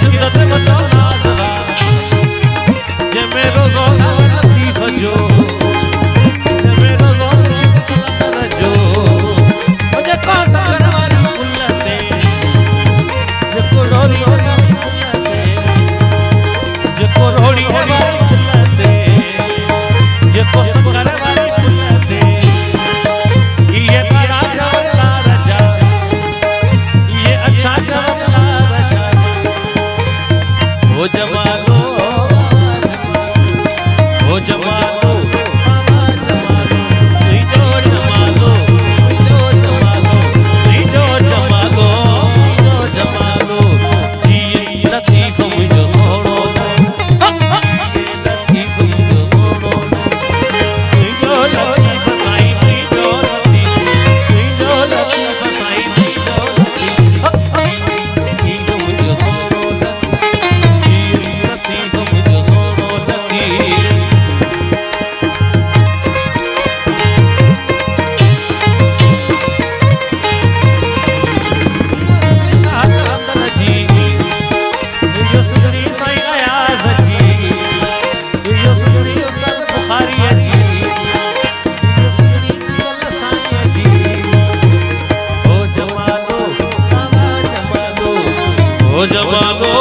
सुंदर बतो नाज़वा जे मेरो ज़ोला लतीफ़ जो जे मेरो ज़ोला शिकंदर जो मुझे को सकर वारी फुलते जे को रोड़ी वारी फुलते जे को रोड़ी वारी फुलते जे को सकर वारी फुलते ये बड़ा जवरला राजा ये अच्छा जवरला राजा ओ जमालो ओ जमालो बाबा जमालो तुई जो जमालो तुई जो जमालो तुई जो जमालो तुई जो जमालो जी लतीफ़ मुझो सोनो लतीफ़ मुझो सोनो तुई जो लतीफ़ साईं तुई जो लतीफ़ साईं तुई जो लतीफ़ मुझो सोनो लतीफ़ मुझो सोनो लतीफ़ ओ जमालो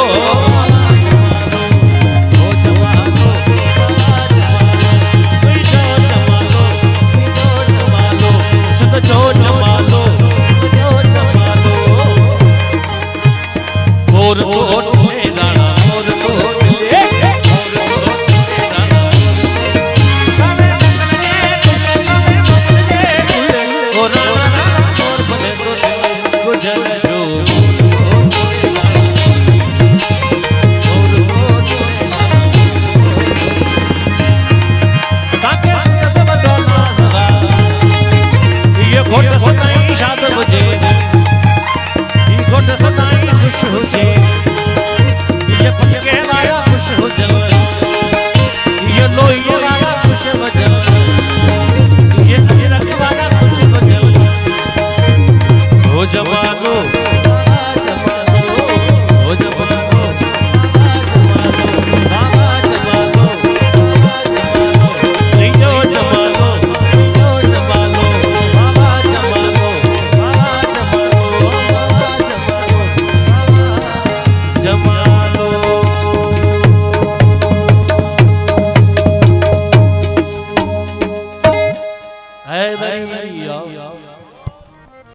ओ जमालो तुई जो जमालो सद जो जमालो जो जमालो और तो ले लाना और तो ले लाना सारे और राना और भले तो गुजर जो घोट सदाई शाद हुजे ये घोट सदाई खुश हुजे ये पटके वाला खुश हुजे